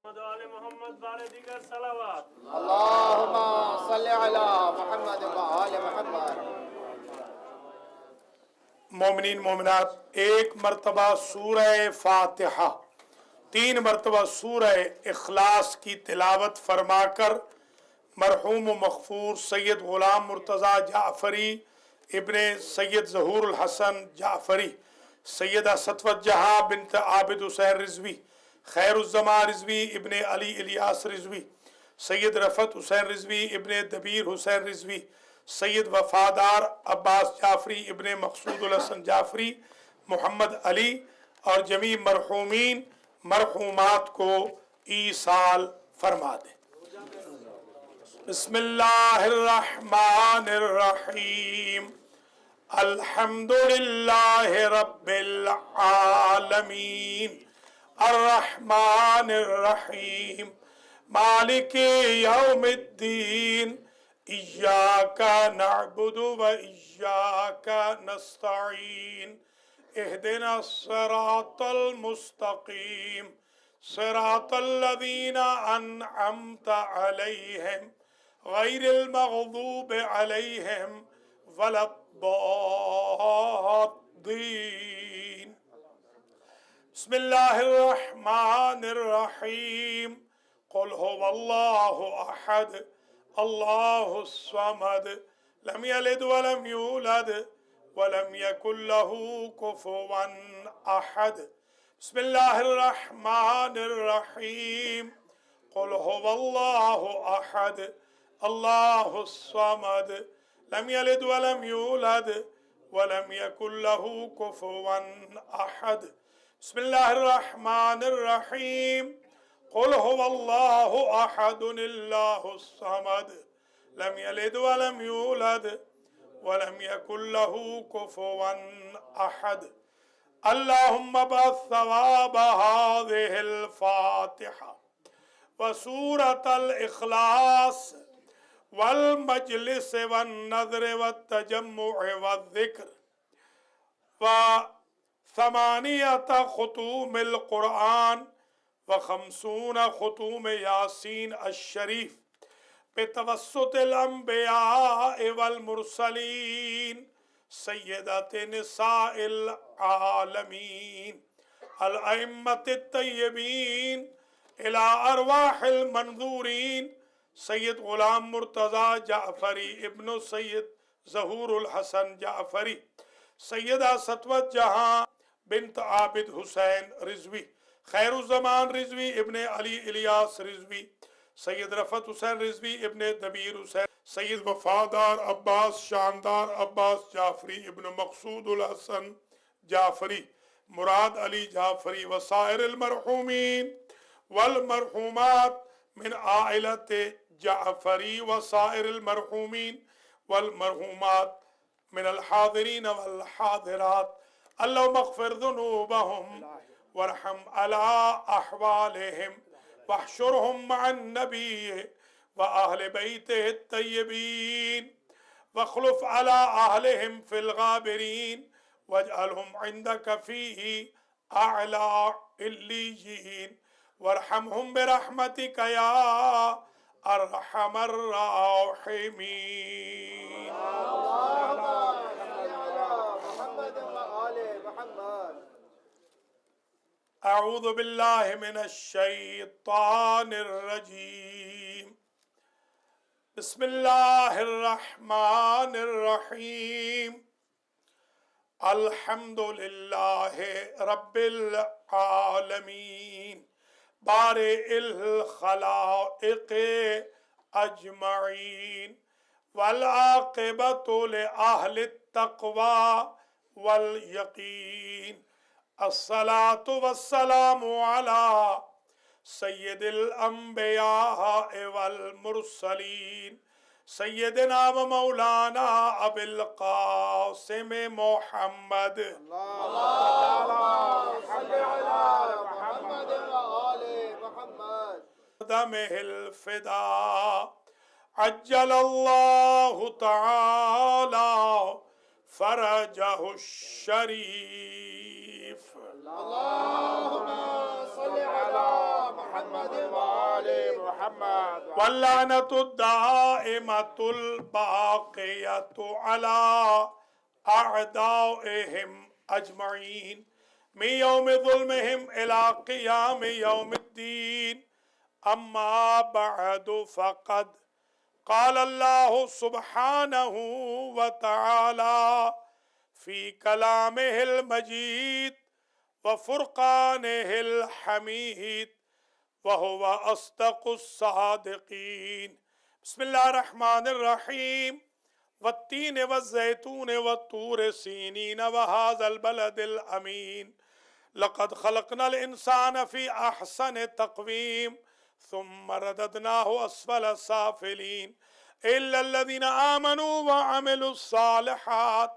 محمد بارے دیگر صلوات اللہم صلی علی محمد و آل محمد۔ مومنین مومنات، ایک مرتبہ سورہ فاتحہ 3 مرتبہ سورہ اخلاص کی تلاوت فرما کر مرحوم و مغفور سید غلام مرتضیٰ جعفری ابن سید ظہور الحسن جعفری، سیدہ سطوت جہاں بنت عابد حسین رضوی، خیر الزمان رضوی ابن علی الیاس رضوی، سید رفعت حسین رضوی ابن دبیر حسین رضوی، سید وفادار عباس جعفری ابن مقصود الحسن جعفری، محمد علی اور جمیع مرحومین مرحومات کو ایصال فرما دے۔ بسم اللہ الرحمن الرحیم، الحمدللہ رب العالمین، الرحمن الرحیم، مالک یوم الدین، ایاک نعبد و ایاک نستعین، اہدنا الصراط المستقیم، صراط الذین انعمت علیہم غیر المغضوب علیہم ولا الضالین۔ بسم اللہ الرحمن الرحیم، قل هو اللہ احد اللہ الصمد لم یلد ولم یولد ولم یکن له کفوا احد۔ بسم اللہ الرحمن الرحیم، قل هو اللہ احد اللہ الصمد لم یلد ولم یولد ولم یکن له کفوا احد۔ بسم اللہ الرحمن الرحیم، قل هو اللہ احد اللہ الصمد لم یلد ولم یولد ولم یکن له کفوا احد۔ اللہم ابعث ثواب هذه الفاتحة وسورة الإخلاص والمجلس والنذر والتجمع والذكر و8 ختوم القرآن و50 ختوم یاسین الشریف بتوسط الانبیاء والمرسلین سیدات نساء العالمین الائمة الطیبین الى ارواح المنظورین سید غلام مرتضیٰ جعفری ابن سید ظہور الحسن جعفری، سیدہ سطوت جہاں بنت عابد حسین رضوی، خیر الزمان رضوی ابن علی الیاس رضوی، سید رفعت حسین رضوی ابن دبیر حسین، سید وفادار عباس شاندار عباس جعفری ابن مقصود الحسن جعفری، مراد علی جعفری وسائر المرحومین والمرحومات من عائلت جعفری وسائر المرحومین والمرحومات من الحاضرین والحاضرات، اللہم اغفر ذنوبہم وارحم علی احوالہم واحشرہم مع النبی وآہل بیتہ الطیبین واخلف علی اہلہم فی الغابرین واجعلہم عندک فیہ اعلی علیین وارحمہم برحمتک یا ارحم الراحمین۔ اعوذ باللہ من الشیطان الرجیم، بسم اللہ الرحمن الرحیم، الحمدللہ رب العالمین بارئ الخلائق اجمعین والعاقبۃ لأہل التقوی والیقین، الصلاة والسلام علی سید الانبیاء والمرسلین سیدنا و مولانا ابی القاسم محمد دمہ الفدا عجل اللہ تعالی فرجہ الشریف۔ اللہم صلی علی محمد محمد وآل محمد واللعنة الدائمة الباقية على أعدائهم أجمعين من يوم ظلمهم إلى قيام يوم الدين أما بعد فقد قال الله سبحانه وتعالى في كلامه المجيد وفرقانه الحميد وهو أصدق الصادقين بسم الله الرحمن الرحيم والتين والزيتون والطور سينين وهذا البلد الأمين لقد خلقنا الإنسان في أحسن تقويم ثم رددناه أسفل سافلين إلا الذين آمنوا وعملوا الصالحات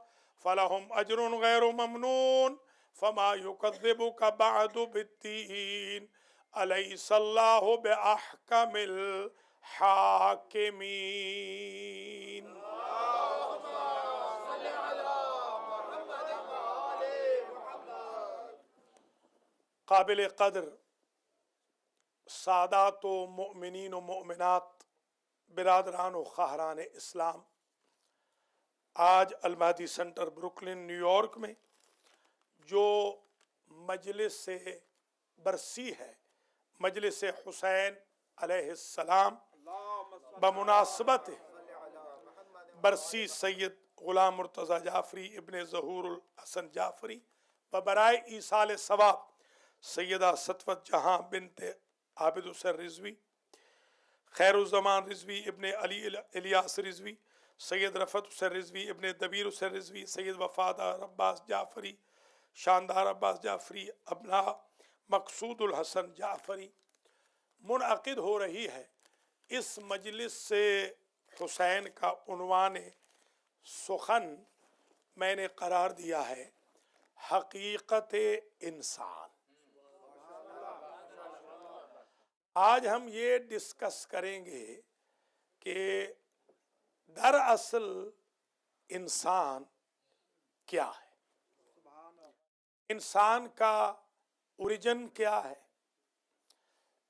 فلهم أجر غير ممنون فما يكذبك بعد بالدين أليس الله بأحكم الحاكمين قابل قدر سادات و مؤمنین و مؤمنات برادران و خواہران اسلام، آج المہدی سینٹر بروکلن نیو یارک میں جو مجلس برسی ہے، مجلس حسین علیہ السلام، بمناسبت برسی سید غلام مرتضی جعفری ابن ظہور الحسن جعفری و برائے ایصال ثواب سیدہ سطوت جہاں بنت عابد حسین رضوی، خیر الزمان رضوی ابن علی الیاس رضوی، سید رفعت حسین رضوی ابن دبیر حسین رضوی، سید وفادار عباس جعفری، شاندار عباس جعفری، ابنا مقصود الحسن جعفری منعقد ہو رہی ہے۔ اس مجلس سے حسین کا عنوان سخن میں نے قرار دیا ہے حقیقت انسان۔ آج ہم یہ ڈسکس کریں گے کہ دراصل انسان کیا ہے، انسان کا اوریجن کیا ہے،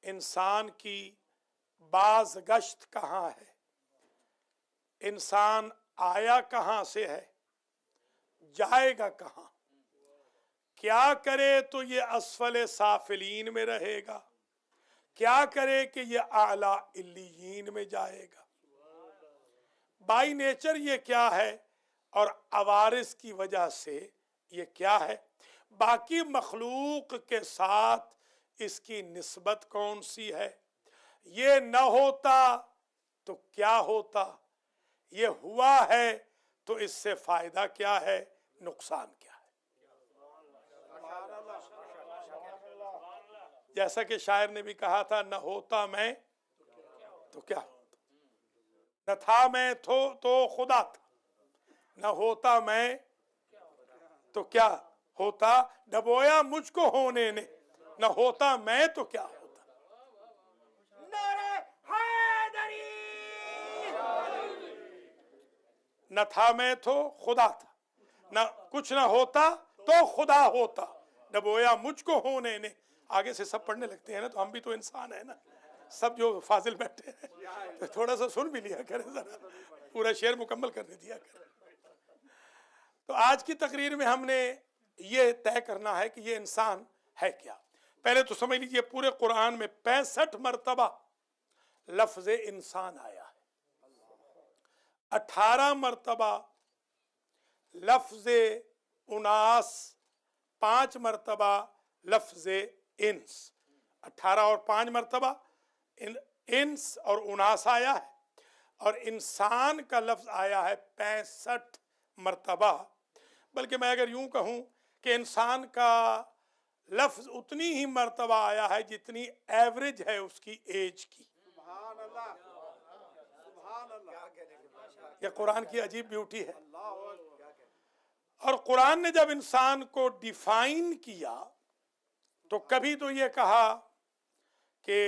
انسان کی باز گشت کہاں ہے، انسان آیا کہاں سے ہے، جائے گا کہاں، کیا کرے تو یہ اسفل سافلین میں رہے گا، کیا کرے کہ یہ اعلیٰ علیین میں جائے گا، بائی نیچر یہ کیا ہے اور عوارض کی وجہ سے یہ کیا ہے، باقی مخلوق کے ساتھ اس کی نسبت کون سی ہے، یہ نہ ہوتا تو کیا ہوتا، یہ ہوا ہے تو اس سے فائدہ کیا ہے، نقصان کیا ہے۔ جیسا کہ شاعر نے بھی کہا تھا، نہ ہوتا میں تو کیا ہوتا، نہ تھا میں تو خدا تھا، نہ ہوتا میں تو کیا ہوتا، ڈبویا مجھ کو ہونے نے، نہ ہوتا میں تو کیا ہوتا۔ نہ تھا میں تو خدا تھا، نہ کچھ نہ ہوتا تو خدا ہوتا، ڈبویا مجھ کو ہونے نے۔ آگے سے سب پڑھنے لگتے ہیں نا، تو ہم بھی تو انسان ہیں نا، سب جو فاضل بیٹھے ہیں تو تھوڑا سا سن بھی لیا کریں، ذرا پورا شعر مکمل کرنے دیا کریں۔ تو آج کی تقریر میں ہم نے یہ طے کرنا ہے کہ یہ انسان ہے کیا۔ پہلے تو سمجھ لیجئے پورے قرآن میں 65 مرتبہ لفظ انسان آیا ہے، 18 مرتبہ لفظ اناس، 5 مرتبہ لفظ انس، 18 اور 5 مرتبہ انس اور اناس آیا ہے، اور انسان کا لفظ آیا ہے 65 مرتبہ۔ بلکہ میں اگر یوں کہوں کہ انسان کا لفظ اتنی ہی مرتبہ آیا ہے جتنی ایوریج ہے اس کی ایج کی۔ یہ قرآن کی عجیب بیوٹی ہے۔ اور قرآن نے جب انسان کو ڈیفائن کیا تو کبھی تو یہ کہا کہ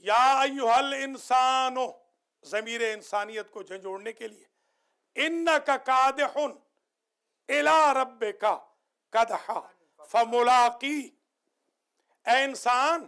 یا ایھا الانسان، ضمیر انسانیت کو جھنجھوڑنے کے لیے، انک کادح الی ربک کدحا فملاقی، اے انسان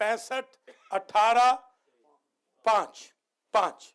65, 18, 5,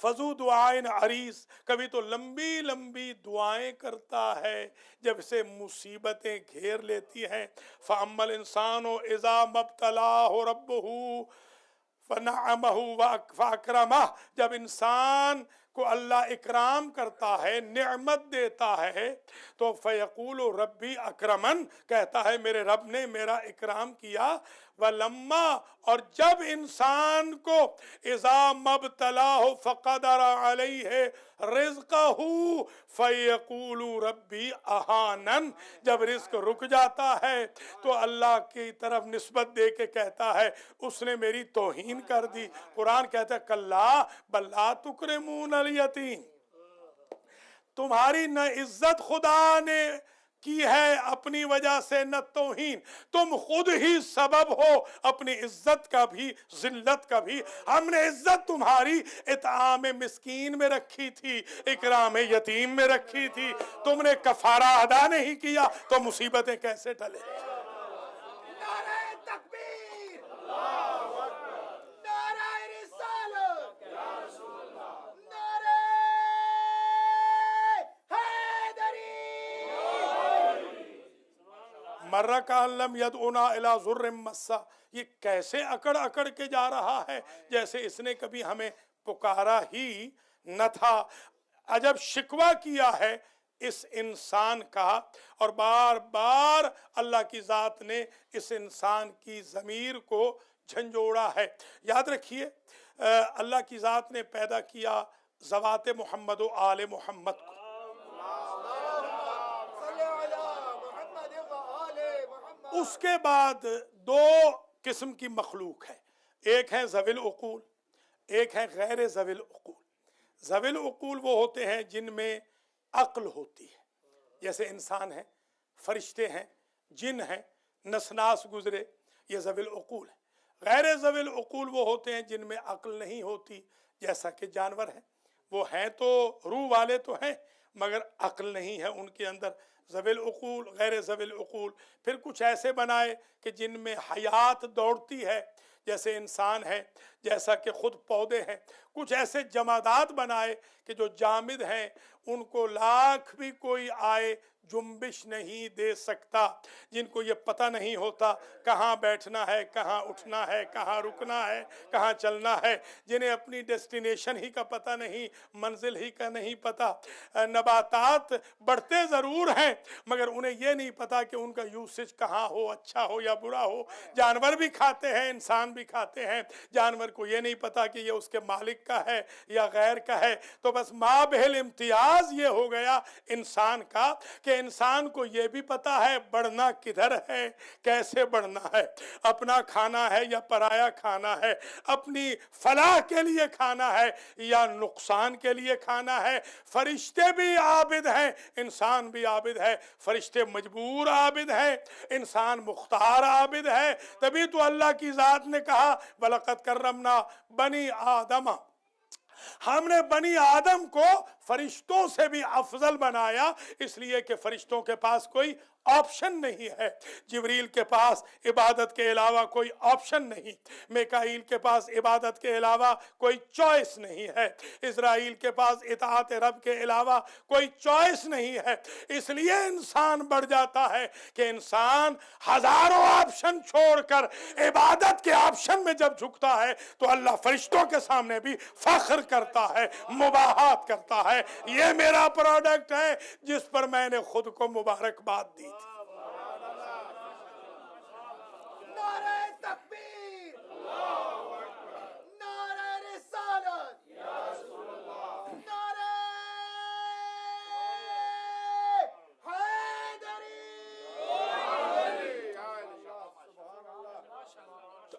فضو دعائن عریض، کبھی تو لمبی لمبی دعائیں کرتا ہے جب سے مصیبتیں گھیر لیتی ہیں۔ فَأَمَّا الْإِنسَانُ إِذَا مَا ابْتَلَاهُ رَبُّهُ فَنَعَمَهُ فَأَكْرَمَهُ، جب انسان کو اللہ اکرام کرتا ہے، نعمت دیتا ہے، تو فیقول ربی اکرمن، کہتا ہے میرے رب نے میرا اکرام کیا۔ ولما، اور جب انسان کو اذا مبتلاہ فقدر علیہ رزقہ فیقول ربی اہانن، جب رزق رک جاتا ہے تو اللہ کی طرف نسبت دے کے کہتا ہے اس نے میری توہین کر دی۔ قرآن کہتا ہے کلا بل لا تکرمون الیتیم، تمہاری نہ عزت خدا نے کی ہے اپنی وجہ سے، نہ توہین، تم خود ہی سبب ہو اپنی عزت کا بھی ذلت کا بھی۔ ہم نے عزت تمہاری اطعام مسکین میں رکھی تھی، اکرام یتیم میں رکھی تھی، تم نے کفارہ ادا نہیں کیا تو مصیبتیں کیسے ٹلے؟ نعرہ تکبیر، نعرہ رسالت، نعرہ حیدری۔ مرہ کا لم یدعنا الی ضر مسا، یہ کیسے اکڑ اکڑ کے جا رہا ہے جیسے اس نے کبھی ہمیں پکارا ہی نہ تھا۔ عجب شکوہ کیا ہے اس انسان کا، اور بار بار اللہ کی ذات نے اس انسان کی ضمیر کو جھنجھوڑا ہے۔ یاد رکھیے اللہ کی ذات نے پیدا کیا ذوات محمد و آل محمد کو، اس کے بعد دو قسم کی مخلوق ہے، ایک ہے ذوی العقول، ایک ہے غیر ذوی العقول۔ ذوی العقول وہ ہوتے ہیں جن میں عقل ہوتی ہے، جیسے انسان ہیں، فرشتے ہیں، جن ہیں، نسناس گزرے، یہ ذوی العقول ہے۔ غیر ذوی العقول وہ ہوتے ہیں جن میں عقل نہیں ہوتی، جیسا کہ جانور ہیں، وہ ہیں تو روح والے تو ہیں مگر عقل نہیں ہے ان کے اندر۔ ذوی العقول، غیر ذوی العقول۔ پھر کچھ ایسے بنائے کہ جن میں حیات دوڑتی ہے، جیسے انسان ہے، جیسا کہ خود پودے ہیں۔ کچھ ایسے جمادات بنائے کہ جو جامد ہیں، ان کو لاکھ بھی کوئی آئے جنبش نہیں دے سکتا، جن کو یہ پتہ نہیں ہوتا کہاں بیٹھنا ہے، کہاں اٹھنا ہے، کہاں رکنا ہے، کہاں چلنا ہے، جنہیں اپنی ڈیسٹینیشن ہی کا پتہ نہیں، منزل ہی کا نہیں پتہ۔ نباتات بڑھتے ضرور ہیں مگر انہیں یہ نہیں پتا کہ ان کا یوسیج کہاں ہو، اچھا ہو یا برا ہو۔ جانور بھی کھاتے ہیں، انسان بھی کھاتے ہیں، جانور کو یہ نہیں پتا کہ یہ اس کے مالک کا ہے یا غیر کا ہے۔ تو بس ما بہل امتیاز یہ ہو گیا انسان کا کہ انسان کو یہ بھی پتا ہے بڑھنا کدھر ہے، کیسے بڑھنا ہے، اپنا کھانا ہے یا پرایا کھانا ہے، اپنی فلاح کے لیے کھانا ہے یا نقصان کے لیے کھانا ہے۔ فرشتے بھی عابد ہیں، انسان بھی عابد ہے۔ فرشتے مجبور عابد ہیں، انسان مختار عابد ہے۔ تبھی تو اللہ کی ذات نے کہا وَلَقَدْ كَرَّمْنَا بَنِي آدَمَ، ہم نے بنی آدم کو فرشتوں سے بھی افضل بنایا، اس لیے کہ فرشتوں کے پاس کوئی آپشن نہیں ہے، جبریل کے پاس عبادت کے علاوہ کوئی آپشن نہیں، میکائیل کے پاس عبادت کے علاوہ کوئی چوائس نہیں ہے، اسرائیل کے پاس اطاعت رب کے علاوہ کوئی چوائس نہیں ہے۔ اس لیے انسان بڑھ جاتا ہے کہ انسان ہزاروں آپشن چھوڑ کر عبادت کے آپشن میں جب جھکتا ہے تو اللہ فرشتوں کے سامنے بھی فخر کرتا ہے، مباحات کرتا ہے، یہ میرا پروڈکٹ ہے جس پر میں نے خود کو مبارکباد دی تھی۔ نعرہ تکبیر، نعرہ رسالت، نعرہ حیدری۔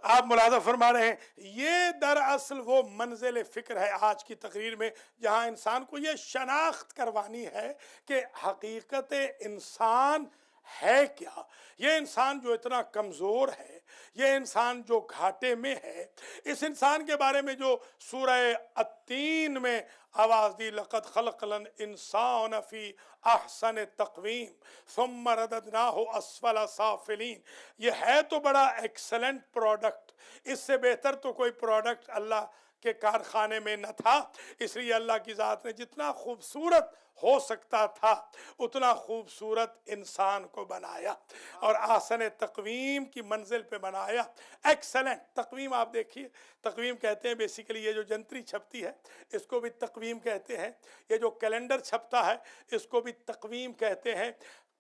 آپ ملاحظہ فرما رہے ہیں یہ دراصل وہ منزل فکر ہے آج کی تقریر میں، جہاں انسان کو یہ شناخت کروانی ہے کہ حقیقت انسان ہے کیا۔ یہ انسان جو اتنا کمزور ہے، یہ انسان جو گھاٹے میں ہے، اس انسان کے بارے میں جو سورہ التین میں آواز دی لَقَدْ خَلَقْنَا الْإِنسَانَ فِي أَحْسَنِ تَقْوِيمٍ ثُمَّ رَدَدْنَاهُ أَسْفَلَ سَافِلِينَ، یہ ہے تو بڑا ایکسلنٹ پروڈکٹ، اس سے بہتر تو کوئی پروڈکٹ اللہ کہ کارخانے میں نہ تھا، اس لیے اللہ کی ذات نے جتنا خوبصورت ہو سکتا تھا اتنا خوبصورت انسان کو بنایا اور احسن تقویم کی منزل پہ بنایا۔ ایکسلنٹ تقویم، آپ دیکھیے تقویم کہتے ہیں بیسیکلی یہ جو جنتری چھپتی ہے اس کو بھی تقویم کہتے ہیں، یہ جو کیلنڈر چھپتا ہے اس کو بھی تقویم کہتے ہیں۔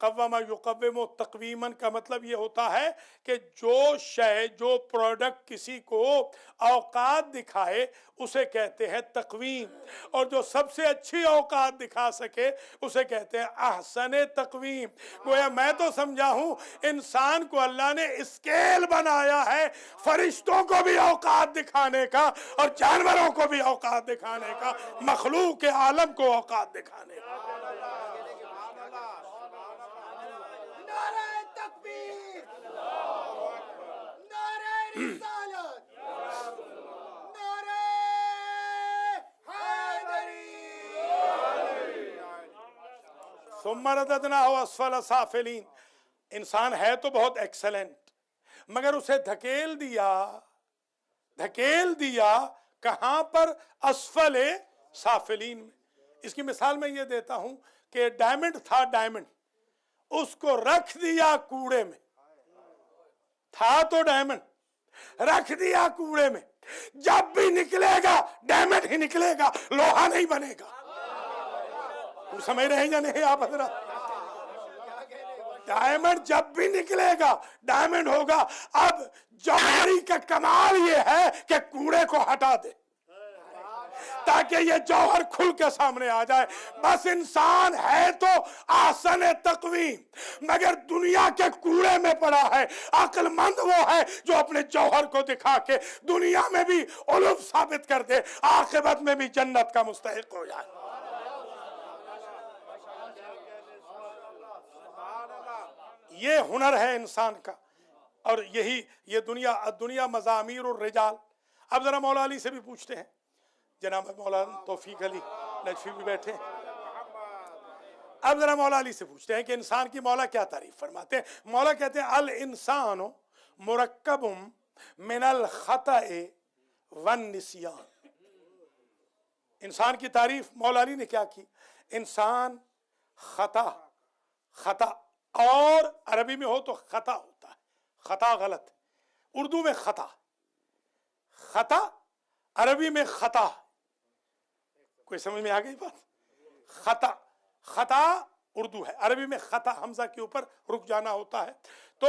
قوّم یقوّم تقویماً کا مطلب یہ ہوتا ہے کہ جو شے، جو پروڈکٹ کسی کو اوقات دکھائے اسے کہتے ہیں تقویم، اور جو سب سے اچھی اوقات دکھا سکے اسے کہتے ہیں احسن تقویم۔ گویا میں تو سمجھا ہوں انسان کو اللہ نے اسکیل بنایا ہے فرشتوں کو بھی اوقات دکھانے کا اور جانوروں کو بھی اوقات دکھانے کا، مخلوق کے عالم کو اوقات دکھانے کا۔ نعرہ تکبیر، نعرہ رسالت، نعرہ حیدری۔ ثم رددناہ اسفل سافلین، انسان ہے تو بہت ایکسلنٹ مگر اسے دھکیل دیا کہاں پر؟ اسفل سافلین میں۔ اس کی مثال میں یہ دیتا ہوں کہ ڈائمنڈ تھا، ڈائمنڈ اس کو رکھ دیا کوڑے میں، تھا تو ڈائمنڈ رکھ دیا کوڑے میں، جب بھی نکلے گا ڈائمنڈ ہی نکلے گا، لوہا نہیں بنے گا۔ تم سمجھ رہے ہیں یا نہیں آپ حضرات؟ ڈائمنڈ جب بھی نکلے گا ڈائمنڈ ہوگا۔ اب جوہری کا کمال یہ ہے کہ کوڑے کو ہٹا دے تاکہ یہ جوہر کھل کے سامنے آ جائے۔ بس انسان ہے تو احسن تقویم مگر دنیا کے کوڑے میں پڑا ہے۔ عقل مند وہ ہے جو اپنے جوہر کو دکھا کے دنیا میں بھی علو ثابت کر دے، عاقبت میں بھی جنت کا مستحق ہو جائے۔ یہ ہنر ہے انسان کا، اور یہی یہ دنیا مزامیر الرجال۔ اب ذرا مولا علی سے بھی پوچھتے ہیں، جناب مولانا توفیق علی نجفی بھی بیٹھے ہیں، اب ذرا مولا علی سے پوچھتے ہیں کہ انسان کی مولا کیا تعریف فرماتے ہیں؟ مولا کہتے ہیں الانسان مرکب من الخطأ والنسیان۔ انسان کی تعریف مولا علی نے کیا کی؟ انسان خطا اور عربی میں ہو تو خطا ہوتا ہے، خطا غلط، اردو میں خطا عربی میں خطا، کوئی سمجھ میں آ گئی بات؟ خطا اردو ہے، عربی میں خطا حمزہ کے اوپر رک جانا ہوتا ہے۔ تو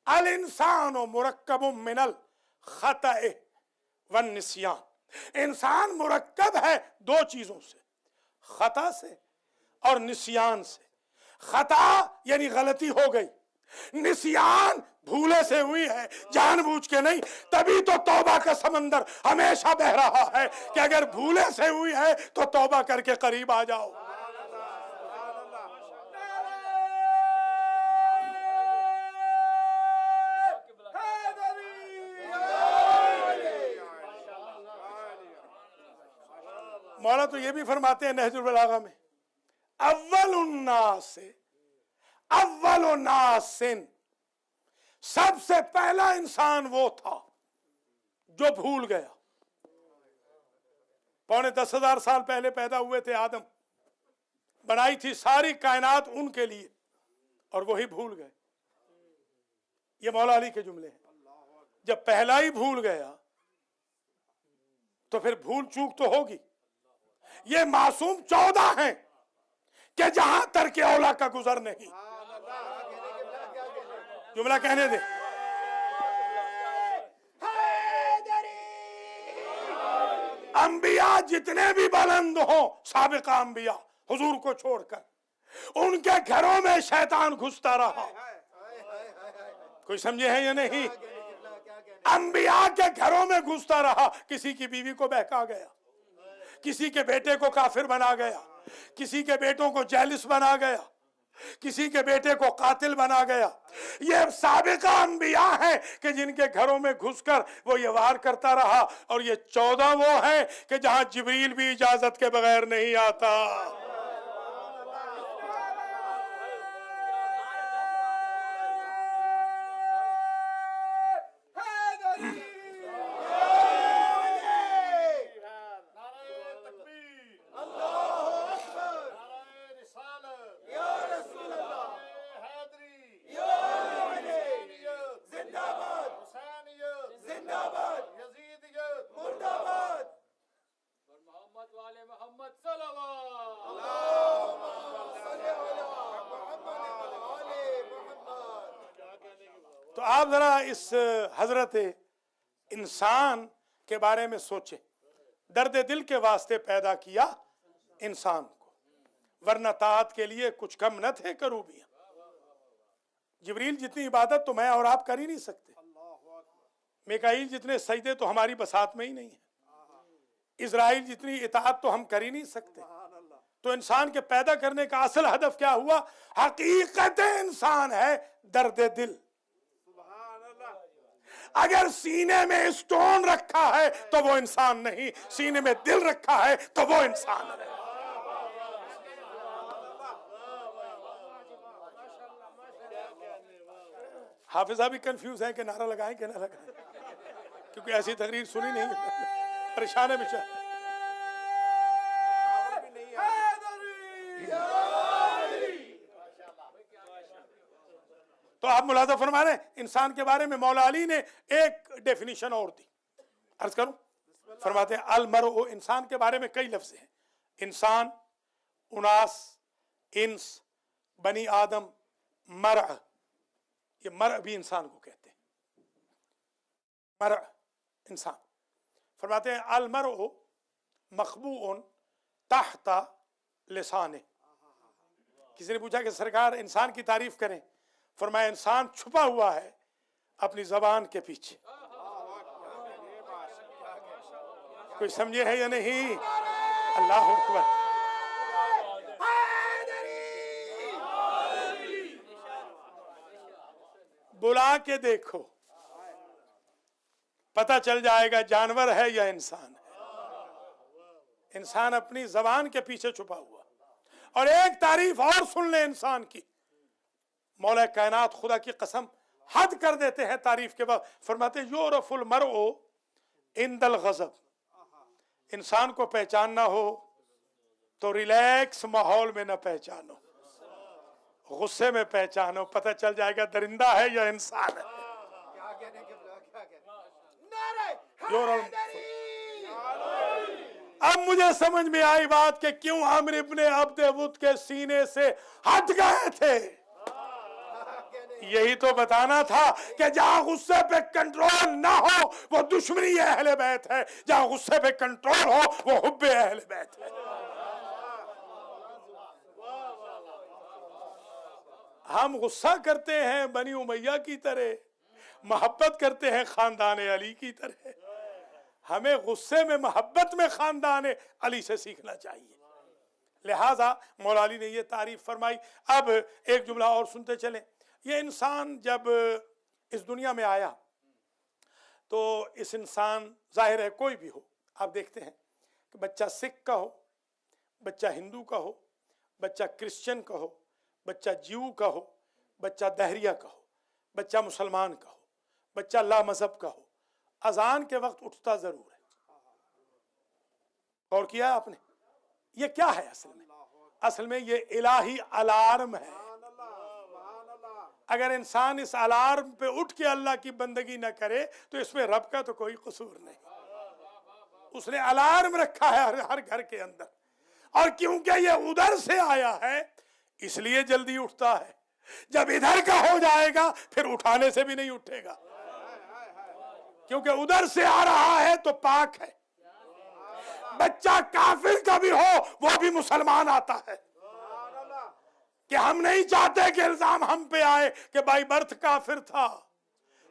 الانسان مرکب من الخطأ والنسیان، انسان مرکب ہے دو چیزوں سے، خطا سے اور نسیان سے۔ خطا یعنی غلطی ہو گئی، نسیان بھولے سے ہوئی ہے، جان بوجھ کے نہیں۔ تبھی تو توبہ کا سمندر ہمیشہ بہہ رہا ہے کہ اگر بھولے سے ہوئی ہے تو توبہ کر کے قریب آ جاؤ۔ مولا تو یہ بھی فرماتے ہیں نہج البلاغہ میں، اول الناس، سب سے پہلا انسان وہ تھا جو بھول گیا۔ 9,10,000 سال پہلے پیدا ہوئے تھے آدم، بنائی تھی ساری کائنات ان کے لیے، اور وہی بھول گئے۔ یہ مولا علی کے جملے ہیں۔ جب پہلا ہی بھول گیا تو پھر بھول چوک تو ہوگی۔ یہ معصوم 14 ہیں کہ جہاں ترک اولا کا گزر نہیں۔ جملہ کہنے دے۔ انبیاء جتنے بھی بلند ہوں، سابقہ انبیاء حضور کو چھوڑ کر، ان کے گھروں میں شیطان گھستا رہا۔ کوئی سمجھے ہیں یا نہیں؟ انبیاء کے گھروں میں گھستا رہا، کسی کی بیوی کو بہکا گیا، کسی کے بیٹے کو کافر بنا گیا، کسی کے بیٹوں کو جیلس بنا گیا، کسی کے بیٹے کو قاتل بنا گیا۔ یہ سابقہ انبیاء ہیں کہ جن کے گھروں میں گھس کر وہ یہ وار کرتا رہا، اور یہ 14 وہ ہیں کہ جہاں جبریل بھی اجازت کے بغیر نہیں آتا۔ تو آپ ذرا اس حضرت انسان کے بارے میں سوچیں، درد دل کے واسطے پیدا کیا انسان کو، ورنہ طاعت کے لیے کچھ کم نہ تھے کروبیاں۔ جبریل جتنی عبادت تو میں اور آپ کر ہی نہیں سکتے، میکائیل جتنے سجدے تو ہماری بساط میں ہی نہیں ہے، اسرائیل جتنی اطاعت تو ہم کر ہی نہیں سکتے۔ تو انسان کے پیدا کرنے کا اصل ہدف کیا ہوا؟ حقیقت انسان ہے درد دل۔ اگر سینے میں اسٹون رکھا ہے تو وہ انسان نہیں، سینے میں دل رکھا ہے تو وہ انسان ہے۔ حافظہ بھی کنفیوز ہے کہ نعرہ لگائیں کہ نہ لگائیں، کیونکہ ایسی تقریر سنی نہیں، پریشان ہے بیچارہ۔ تو آپ ملاحظہ فرما رہے ہیں انسان کے بارے میں مولا علی نے ایک ڈیفینیشن اور دی، عرض کروں، فرماتے ہیں المرء، انسان کے بارے میں کئی لفظ ہیں، انسان، اناس، انس، بنی آدم، مرء، یہ مرء بھی انسان کو کہتے ہیں، مرء انسان۔ فرماتے ہیں المرء مخبوء تحت لسانہ۔ کسی نے پوچھا کہ سرکار انسان کی تعریف کریں، فرمایا انسان چھپا ہوا ہے اپنی زبان کے پیچھے۔ کوئی سمجھے ہے یا نہیں؟ اللہ اکبر۔ بلا کے دیکھو، پتہ چل جائے گا جانور ہے یا انسان ہے۔ انسان اپنی زبان کے پیچھے چھپا ہوا۔ اور ایک تعریف اور سن لیں انسان کی، مولا کائنات خدا کی قسم حد کر دیتے ہیں تعریف کے بعد، فرماتے ہیں یعرف المرء عند الغضب۔ انسان کو پہچاننا ہو تو ریلیکس ماحول میں نہ پہچانو، غصے میں پہچانو، پتہ چل جائے گا درندہ ہے یا انسان ہے۔ اب مجھے سمجھ میں آئی بات کہ کیوں عمرو ابن عبد ود کے سینے سے ہٹ گئے تھے۔ یہی تو بتانا تھا کہ جہاں غصے پہ کنٹرول نہ ہو وہ دشمنی اہل بیت ہے، جہاں غصے پہ کنٹرول ہو وہ حب اہل بیت ہے۔ ہم غصہ کرتے ہیں بنی امیہ کی طرح، محبت کرتے ہیں خاندان علی کی طرح۔ ہمیں غصے میں محبت میں خاندان علی سے سیکھنا چاہیے۔ لہٰذا مولا علی نے یہ تعریف فرمائی۔ اب ایک جملہ اور سنتے چلیں۔ یہ انسان جب اس دنیا میں آیا تو اس انسان، ظاہر ہے کوئی بھی ہو، آپ دیکھتے ہیں کہ بچہ سکھ کا ہو، بچہ ہندو کا ہو، بچہ کرسچن کا ہو، بچہ جیو کا ہو، بچہ دہریہ کا ہو، بچہ مسلمان کا ہو، بچہ لا مذہب کا ہو، اذان کے وقت اٹھتا ضرور ہے۔ غور کیا آپ نے؟ یہ کیا ہے اصل میں یہ الہی الارم ہے۔ اگر انسان اس الارم پہ اٹھ کے اللہ کی بندگی نہ کرے تو اس میں رب کا تو کوئی قصور نہیں۔ اس نے الارم رکھا ہے ہر گھر کے اندر، اور کیونکہ یہ ادھر سے آیا ہے اس لیے جلدی اٹھتا ہے۔ جب ادھر کا ہو جائے گا پھر اٹھانے سے بھی نہیں اٹھے گا، کیونکہ ادھر سے آ رہا ہے تو پاک ہے۔ بچہ کافر کا بھی ہو وہ بھی مسلمان آتا ہے، کہ ہم نہیں چاہتے کہ الزام ہم پہ آئے کہ بائی برتھ کافر تھا،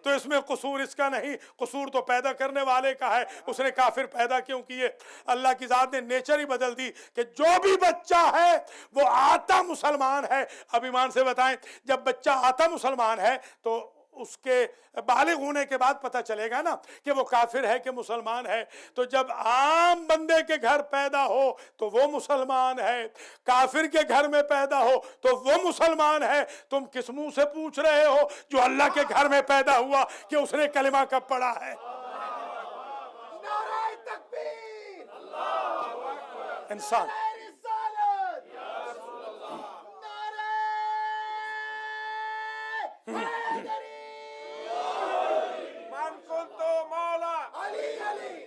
تو اس میں قصور اس کا نہیں، قصور تو پیدا کرنے والے کا ہے۔ اس نے کافر پیدا کیوں کیے؟ اللہ کی ذات نے نیچر ہی بدل دی کہ جو بھی بچہ ہے وہ آتا مسلمان ہے۔ اب ایمان سے بتائیں، جب بچہ آتا مسلمان ہے تو اس کے بالغ ہونے کے بعد پتہ چلے گا نا کہ وہ کافر ہے کہ مسلمان ہے۔ تو جب عام بندے کے گھر پیدا ہو تو وہ مسلمان ہے، کافر کے گھر میں پیدا ہو تو وہ مسلمان ہے۔ تم کس منہ سے پوچھ رہے ہو جو اللہ کے گھر میں پیدا ہوا کہ اس نے کلمہ کب پڑھا ہے؟ نعرہ تکبیر، انسان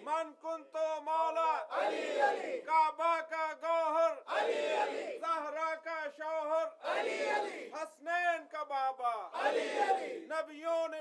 من کنتو مولا علی علی، کعبہ کا گوہر علی علی، زہرا کا شوہر علی علی، حسنین کا بابا علی علی، نبیوں نے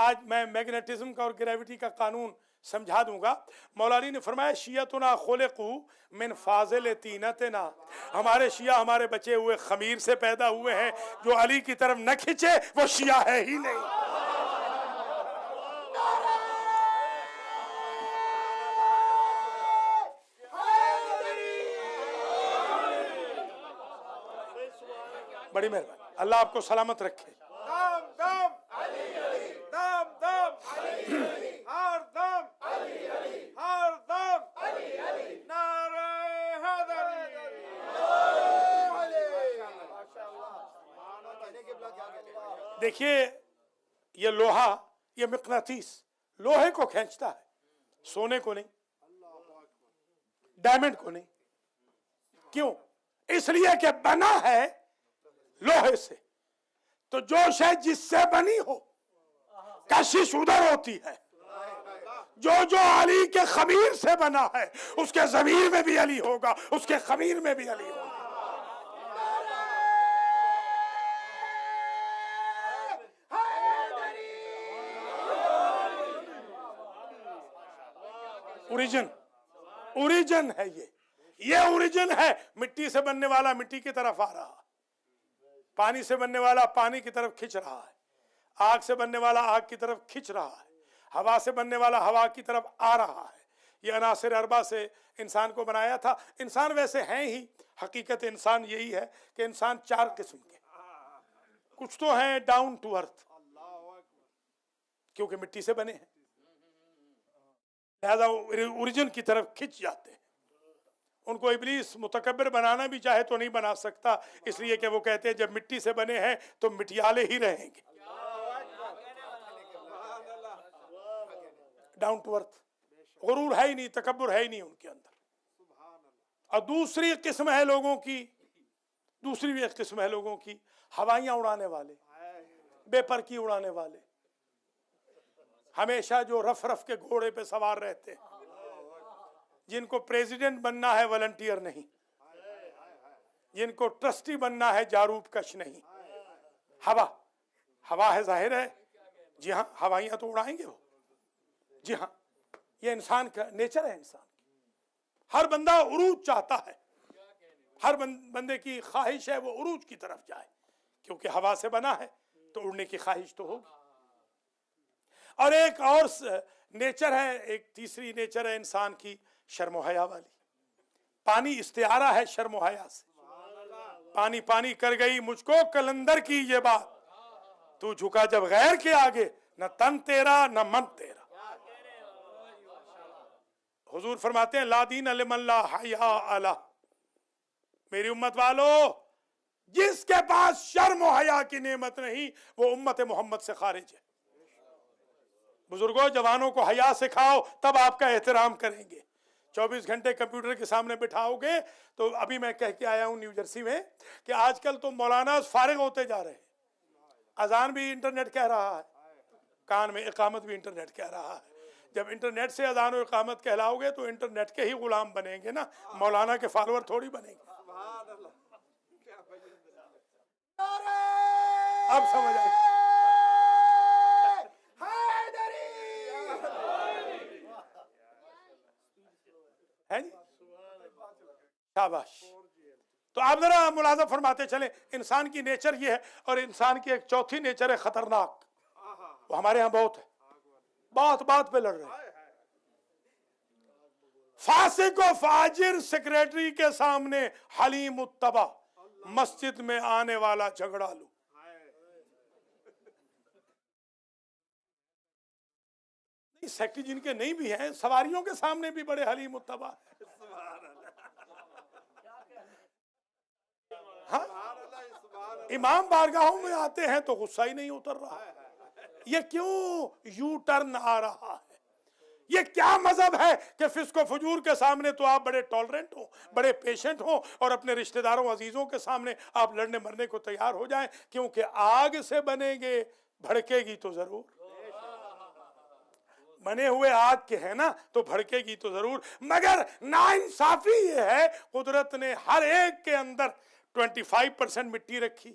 آج میں میگنیٹزم کا اور گریویٹی کا قانون سمجھا دوں گا. مولا علی نے فرمایا شیعتنا خلقو من فاضل طینتنا، ہمارے شیعہ ہمارے بچے ہوئے خمیر سے پیدا ہوئے ہیں، جو علی کی طرف نہ کھنچے وہ شیعہ ہے ہی نہیں. بڑی مہربانی، اللہ آپ کو سلامت رکھے. دم دم دم دم ہر دم ہر دم نعرہ حیدری. دیکھیے یہ لوہا، یہ مقناطیس لوہے کو کھینچتا ہے، سونے کو نہیں، ڈائمنڈ کو نہیں. کیوں؟ اس لیے کہ بنا ہے لوہے سے. تو جو شے جس سے بنی ہو کشش ادھر ہوتی ہے. جو علی کے خمیر سے بنا ہے اس کے ضمیر میں بھی علی ہوگا، اس کے خمیر میں بھی علی ہوگا. اوریجن ہے یہ اوریجن ہے. مٹی سے بننے والا مٹی کی طرف آ رہا، پانی سے بننے والا پانی کی طرف کھنچ رہا ہے، آگ سے بننے والا آگ کی طرف کھنچ رہا ہے، ہوا سے بننے والا ہوا کی طرف آ رہا ہے. یہ عناصر اربع سے انسان کو بنایا تھا. انسان ویسے ہیں ہی، حقیقت انسان یہی ہے کہ انسان 4 قسم کے. کچھ تو ہیں ڈاؤن ٹو ارتھ کیونکہ مٹی سے بنے ہیں، لہذا اوریجن کی طرف کھنچ جاتے ہیں. ان کو ابلیس متکبر بنانا بھی چاہے تو نہیں بنا سکتا، اس لیے کہ وہ کہتے ہیں جب مٹی سے بنے ہیں تو مٹیالے ہی رہیں گے. ڈاؤن ٹو ارتھ، غرور ہے ہی نہیں، تکبر ہے ہی نہیں ان کے اندر. اور دوسری قسم ہے لوگوں کی، دوسری بھی ایک قسم ہے لوگوں کی، ہوائیاں اڑانے والے، بے پر کی اڑانے والے، ہمیشہ جو رف رف کے گھوڑے پہ سوار رہتے ہیں، جن کو پریزیڈنٹ بننا ہے والنٹیئر نہیں، جن کو ٹرسٹی بننا ہے جاروب کش نہیں. ہوا ہے، ظاہر ہے، جی ہاں ہوائیاں تو اڑائیں گے وہ. جی ہاں یہ انسان کا نیچر ہے. انسان ہر بندہ عروج چاہتا ہے، ہر بندے کی خواہش ہے وہ عروج کی طرف جائے، کیونکہ ہوا سے بنا ہے تو اڑنے کی خواہش تو ہوگی. اور ایک اور نیچر ہے، ایک تیسری نیچر ہے انسان کی، شرم و حیا والی. پانی استعارہ ہے شرم و حیا سے. پانی پانی کر گئی مجھ کو کلندر کی یہ بات، تو جھکا جب غیر کے آگے، نہ تن تیرا نہ من تیرا. حضور فرماتے ہیں لا دین لمن لا حیا علی. میری امت والو، جس کے پاس شرم و حیا کی نعمت نہیں وہ امت محمد سے خارج ہے. بزرگوں، جوانوں کو حیا سکھاؤ تب آپ کا احترام کریں گے. 24 گھنٹے کمپیوٹر کے سامنے بٹھاؤ گے تو ابھی میں کہہ کے آیا ہوں نیو جرسی میں کہ آج کل تو مولانا فارغ ہوتے جا رہے ہیں. اذان بھی انٹرنیٹ کہہ رہا ہے، کان میں اقامت بھی انٹرنیٹ کہہ رہا ہے. جب انٹرنیٹ سے اذان و اقامت کہلاؤ گے تو انٹرنیٹ کے ہی غلام بنیں گے نا، مولانا کے فالوور تھوڑی بنیں گے. اب سمجھ آئی ہے جی؟ شاباش. تو آپ ذرا ملاحظہ فرماتے چلیں، انسان کی نیچر یہ ہے. اور انسان کی ایک چوتھی نیچر ہے خطرناک، وہ ہمارے ہاں بہت ہے، بات بات پہ لڑ رہے ہیں. فاسق و فاجر سیکریٹری کے سامنے حلیم التبا، مسجد میں آنے والا جھگڑا لو. سیکٹری جن کے نہیں بھی ہیں، سواریوں کے سامنے بھی بڑے حلیم التبا ہیں. ہاں امام بارگاہوں میں آتے ہیں تو غصہ ہی نہیں اتر رہا. یہ کیوں یو ٹرن آ رہا ہے؟ یہ کیا مذہب ہے کہ فسق و فجور کے سامنے تو آپ بڑے ٹالرنٹ ہوں، بڑے پیشنٹ ہوں، اور اپنے رشتہ داروں عزیزوں کے سامنے آپ لڑنے مرنے کو تیار ہو جائیں؟ کیونکہ آگ سے بنیں گے، بھڑکے گی تو ضرور. بنے ہوئے آگ کے ہیں نا تو بھڑکے گی تو ضرور. مگر ناانصافی یہ ہے قدرت نے ہر ایک کے اندر 25% مٹی رکھی،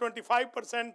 25%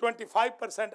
25%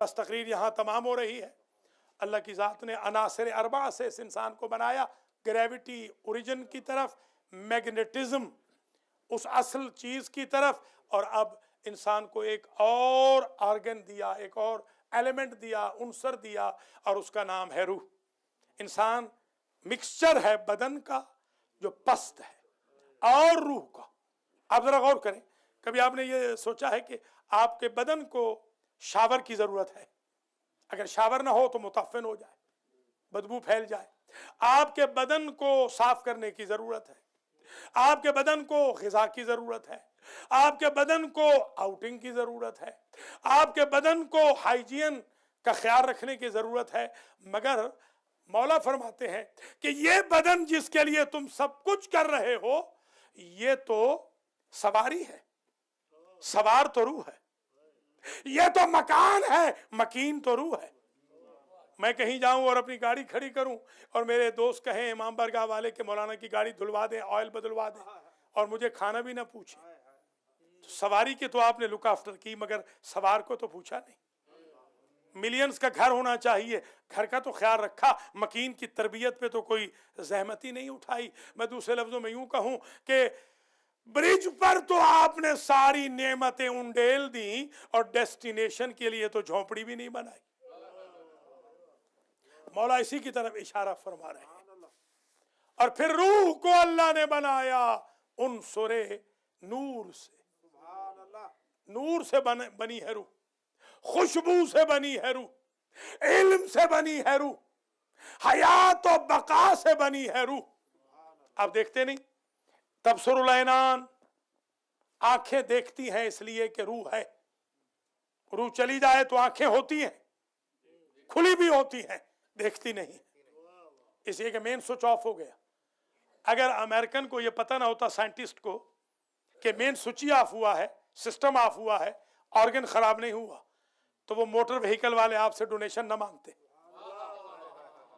بس تقریر یہاں تمام ہو رہی ہے. اللہ کی ذات نے عناصر اربع سے اس انسان کو بنایا، گریوٹی اوریجن کی طرف، میگنیٹزم اس اصل چیز کی طرف، اور اب انسان کو ایک اور آرگن دیا، ایک اور ایلیمنٹ دیا، عنصر دیا، اور اس کا نام ہے روح. انسان مکسچر ہے بدن کا جو پست ہے اور روح کا. آپ ذرا غور کریں، کبھی آپ نے یہ سوچا ہے کہ آپ کے بدن کو شاور کی ضرورت ہے؟ اگر شاور نہ ہو تو متعفن ہو جائے، بدبو پھیل جائے. آپ کے بدن کو صاف کرنے کی ضرورت ہے، آپ کے بدن کو غذا کی ضرورت ہے، آپ کے بدن کو آؤٹنگ کی ضرورت ہے، آپ کے بدن کو ہائیجین کا خیال رکھنے کی ضرورت ہے. مگر مولا فرماتے ہیں کہ یہ بدن جس کے لیے تم سب کچھ کر رہے ہو، یہ تو سواری ہے، سوار تو روح ہے. یہ تو مکان ہے، مکین تو روح ہے. میں کہیں جاؤں اور اپنی گاڑی کھڑی کروں اور میرے دوست کہیں امام برگاہ والے کہ مولانا کی گاڑی دھلوا دیں، آئل بدلوا دیں، اور مجھے کھانا بھی نہ پوچھیں. سواری کی تو آپ نے لک آفٹر کی، مگر سوار کو تو پوچھا نہیں. ملینز کا گھر ہونا چاہیے، گھر کا تو خیال رکھا، مکین کی تربیت پہ تو کوئی زحمت ہی نہیں اٹھائی. میں دوسرے لفظوں میں یوں کہوں کہ برج پر تو آپ نے ساری نعمتیں انڈیل دیں اور ڈیسٹینیشن کے لیے تو جھونپڑی بھی نہیں بنائی. مولا اسی کی طرف اشارہ فرما رہے ہیں. اور پھر روح کو اللہ نے بنایا عنصر نور سے. نور سے بنی ہے روح، خوشبو سے بنی ہے روح، علم سے بنی ہے روح، حیات و بقا سے بنی ہے روح. آپ دیکھتے نہیں، تبصر العینان، آنکھیں دیکھتی ہیں اس لیے کہ روح ہے. روح چلی جائے تو آنکھیں ہوتی ہیں، کھلی بھی ہوتی ہیں، دیکھتی نہیں، اس لیے کہ مین سوئچ آف ہو گیا. اگر امریکن کو یہ پتہ نہ ہوتا، سائنٹسٹ کو، کہ مین سوئچ ہی آف ہوا ہے، سسٹم آف ہوا ہے، آرگن خراب نہیں ہوا، تو وہ موٹر وہیکل والے آپ سے ڈونیشن نہ مانگتے.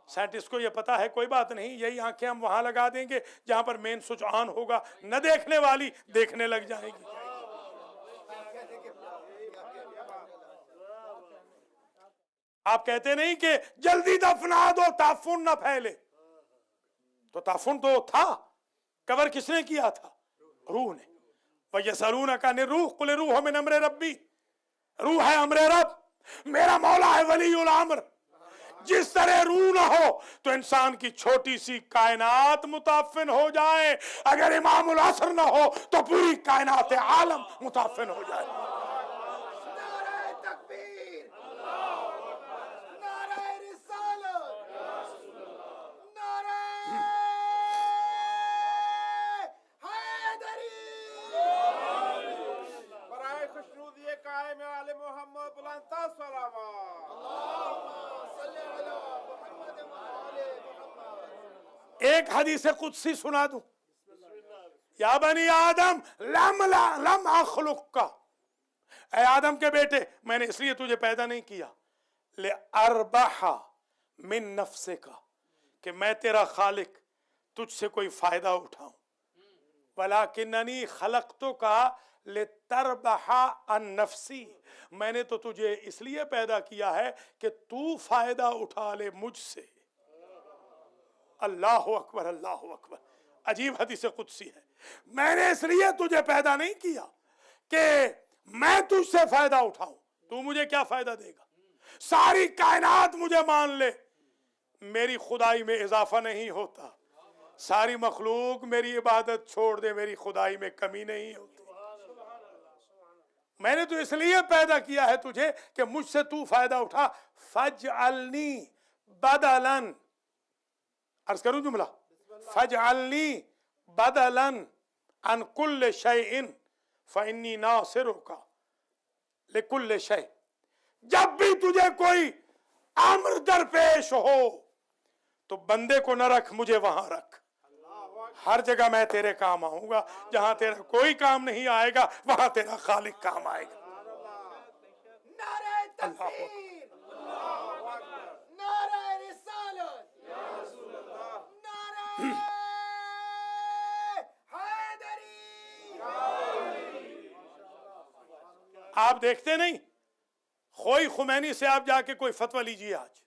سائنٹسٹ کو یہ پتا ہے کوئی بات نہیں، یہی آنکھیں ہم وہاں لگا دیں گے جہاں پر مین سوئچ آن ہوگا، نہ دیکھنے والی دیکھنے لگ جائے گی. آپ کہتے نہیں کہ جلدی دفنا دو تعفن نہ پھیلے، تو تعفن تو تھا، کور کس نے کیا تھا؟ روح نے. وَيَسْأَلُونَكَ عَنِ الرُّوحِ قُلِ الرُّوحُ مِنْ أَمْرِ رَبِّي. روح ہے امر رب، میرا مولا ہے ولی الامر. جس طرح روح نہ ہو تو انسان کی چھوٹی سی کائنات متعفن ہو جائے، اگر امام العصر نہ ہو تو پوری کائنات عالم متعفن ہو جائے. نعرہ تکبیر، نعرہ رسالت، نعرہ حیدری. برائے خوشنودی قائم آل محمد بلندتر صلوات. صلی علی محمد و آل محمد. ایک حدیث قدسی سنا دوں. یا بنی آدم لم اخلق کا، اے آدم کے بیٹے، میں نے اس لیے تجھے پیدا نہیں کیا، لِأَرْبَحَ مِن نَفْسِكَ، کہ میں تیرا خالق تجھ سے کوئی فائدہ اٹھاؤں. وَلَكِنَّنِي خَلَقْتُكَ لِتَرْبَحَ عَن نَفْسِي، میں نے تو تجھے اس لیے پیدا کیا ہے کہ تو فائدہ اٹھا لے مجھ سے. اللہ اکبر، اللہ اکبر. عجیب حدیث قدسی ہے. میں نے اس لیے تجھے پیدا نہیں کیا کہ میں تجھ سے فائدہ اٹھاؤں، تو مجھے کیا فائدہ دے گا؟ ساری کائنات مجھے مان لے، میری خدائی میں اضافہ نہیں ہوتا. ساری مخلوق میری عبادت چھوڑ دے، میری خدائی میں کمی نہیں ہوتی. میں نے تو اس لیے پیدا کیا ہے تجھے کہ مجھ سے تو فائدہ اٹھا. فَجْعَلْنِي بَدَلًا، عرض کروں جملہ، فَجْعَلْنِي بَدَلًا عَنْ كُلِّ شَيْءٍ فَإِنِّي نَاصِرُكَ لِكُلِّ شَيْءٍ. جب بھی تجھے کوئی امر درپیش ہو تو بندے کو نہ رکھ، مجھے وہاں رکھ. ہر جگہ میں تیرے کام آؤں گا. جہاں تیرا کوئی کام نہیں آئے گا وہاں تیرا خالق کام آئے گا. نعرہ تکبیر، نعرہ رسالت، نعرہ حیدری. آپ دیکھتے نہیں، خوئی خمینی سے آپ جا کے کوئی فتویٰ لیجیے، آج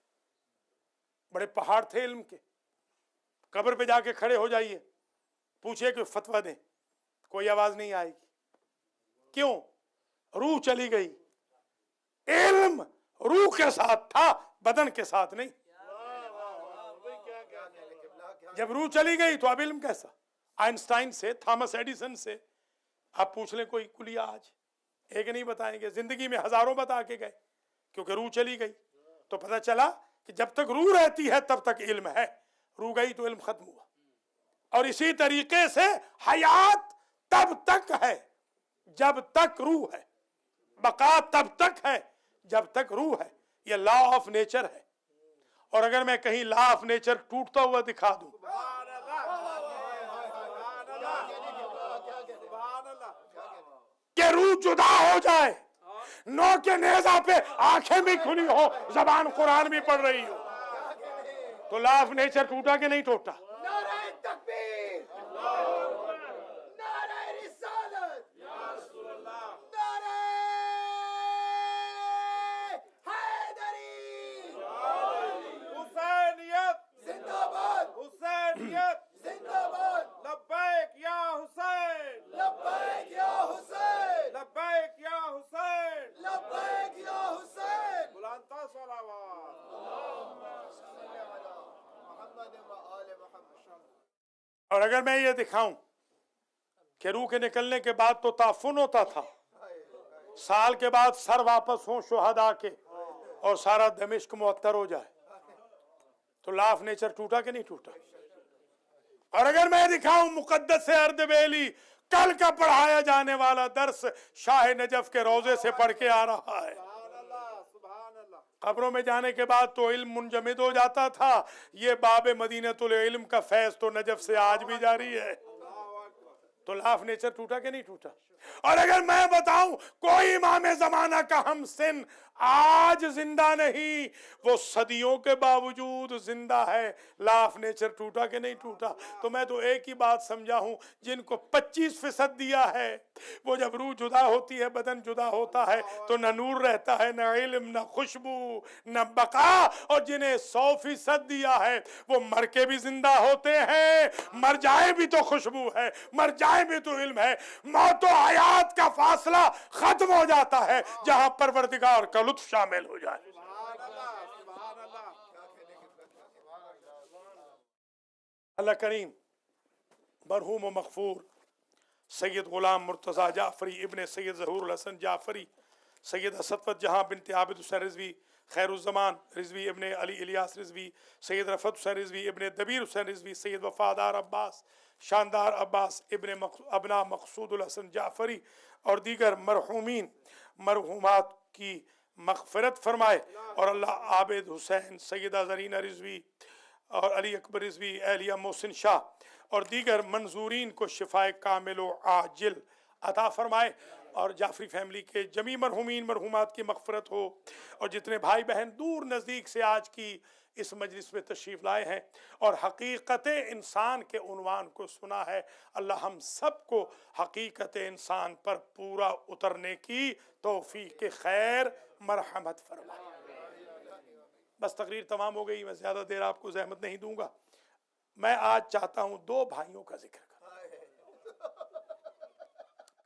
بڑے پہاڑ تھے علم کے، قبر پہ جا کے کھڑے ہو جائیے، پوچھئے کہ فتویٰ دیں، کوئی آواز نہیں آئے گی۔ کیوں؟ روح چلی گئی۔ علم روح کے ساتھ تھا، بدن کے ساتھ نہیں۔ جب روح چلی گئی تو اب علم کیسا؟ آئنسٹائن سے، تھامس ایڈیسن سے آپ پوچھ لیں کوئی کلیہ، آج ایک نہیں بتائیں گے، زندگی میں ہزاروں بتا کے گئے، کیونکہ روح چلی گئی۔ تو پتہ چلا کہ جب تک روح رہتی ہے تب تک علم ہے، روح گئی تو علم ختم ہوا۔ اور اسی طریقے سے حیات تب تک ہے جب تک روح ہے، بقا تب تک ہے جب تک روح ہے۔ یہ لا آف نیچر ہے۔ اور اگر میں کہیں لا آف نیچر ٹوٹتا ہوا دکھا دوں کہ روح جدا ہو جائے، نو کے نیزہ پہ آنکھیں بھی کھلی ہو، زبان قرآن بھی پڑھ رہی ہو، تو لا آف نیچر ٹوٹا کہ نہیں ٹوٹا؟ نعرہ تکبیر، نعرہ رسالت، نعرہ حیدری، حسینیت زندہ باد، حسینیت زندہ باد، لبیک یا حسین، لبیک یا حسین، لبیک یا حسین، لبیک یا حسین۔ بلندتا صلوات۔ اور اگر میں یہ دکھاؤں کہ روح کے نکلنے کے بعد تو تعفن ہوتا تھا، سال کے بعد سر واپس ہوں شہداء کے اور سارا دمشق معطر ہو جائے، تو لا آف نیچر ٹوٹا کہ نہیں ٹوٹا؟ اور اگر میں دکھاؤں مقدس اردبیلی کل کا پڑھایا جانے والا درس شاہ نجف کے روضے سے پڑھ کے آ رہا ہے، سبحان اللہ۔ قبروں میں جانے کے بعد تو علم منجمد ہو جاتا تھا، یہ باب مدینۃ العلم کا فیض تو نجف سے آج بھی جاری ہے۔ تو لا آف نیچر ٹوٹا کہ نہیں ٹوٹا؟ اور اگر میں بتاؤں کوئی امام زمانہ کا ہم سن آج زندہ نہیں، وہ صدیوں کے باوجود زندہ ہے، لا آف نیچر ٹوٹا کہ نہیں ٹوٹا؟ تو میں تو ایک ہی بات سمجھا ہوں، جن کو 25% دیا ہے، وہ جب روح جدا ہوتی ہے، بدن جدا ہوتا ہے، تو نہ نور رہتا ہے، نہ علم، نہ خوشبو، نہ بقا۔ اور جنہیں 100% دیا ہے وہ مر کے بھی زندہ ہوتے ہیں، مر جائے بھی تو خوشبو ہے، مر جائے بھی تو علم ہے۔ موت و حیات کا فاصلہ ختم ہو جاتا ہے جہاں پروردگار کا لطف شامل ہو جائے۔ سبحان اللہ، سبحان اللہ۔ اللہ کریم مرحوم و مغفور سید غلام مرتضی جعفری ابن سید ظہور الحسن جعفری، سید صفوت جہاں بنت عابد حسین رضوی، خیر الزمان رضوی ابن علی الیاس رضوی، سید رفعت حسین رضوی ابن دبیر حسین رضوی، سید وفادار عباس شاندار عباس ابن ابنا مقصود الحسن جعفری اور دیگر مرحومین مرحومات کی مغفرت فرمائے، اور اللہ عابد حسین، سیدہ زرینہ رضوی اور علی اکبر رضوی، اہلیہ محسن شاہ اور دیگر منظورین کو شفائے کامل و عاجل عطا فرمائے، اور جعفری فیملی کے جمیع مرحومین مرحومات کی مغفرت ہو، اور جتنے بھائی بہن دور نزدیک سے آج کی اس مجلس میں تشریف لائے ہیں اور حقیقت انسان کے عنوان کو سنا ہے، اللہ ہم سب کو حقیقت انسان پر پورا اترنے کی توفیق خیر مرحمت فرمائے۔ بس تقریر تمام ہو گئی، میں زیادہ دیر آپ کو زحمت نہیں دوں گا۔ میں آج چاہتا ہوں 2 بھائیوں کا ذکر کروں۔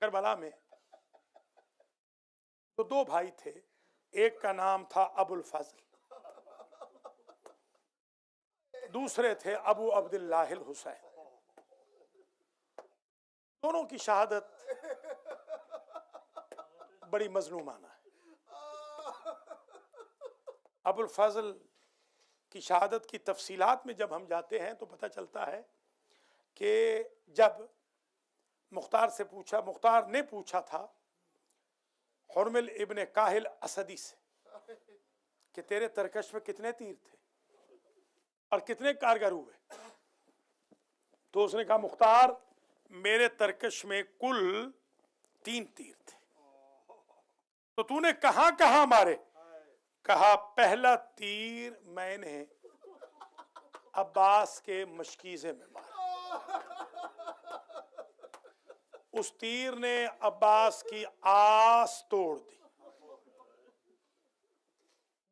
کربلا میں تو 2 بھائی تھے، ایک کا نام تھا ابو الفضل، دوسرے تھے ابو عبداللہ الحسین۔ دونوں کی شہادت بڑی مظلومانہ ہے۔ ابو الفضل کی شہادت کی تفصیلات میں جب ہم جاتے ہیں تو پتہ چلتا ہے کہ جب مختار نے پوچھا تھا حرمل ابن کاہل اسدی سے کہ تیرے ترکش میں کتنے تیر تھے اور کتنے کارگر ہوئے، تو اس نے کہا مختار میرے ترکش میں کل 3 تیر تھے۔ تو تو نے کہاں کہاں مارے؟ کہا پہلا تیر میں نے عباس کے مشکیزے میں مارا، اس تیر نے عباس کی آس توڑ دی،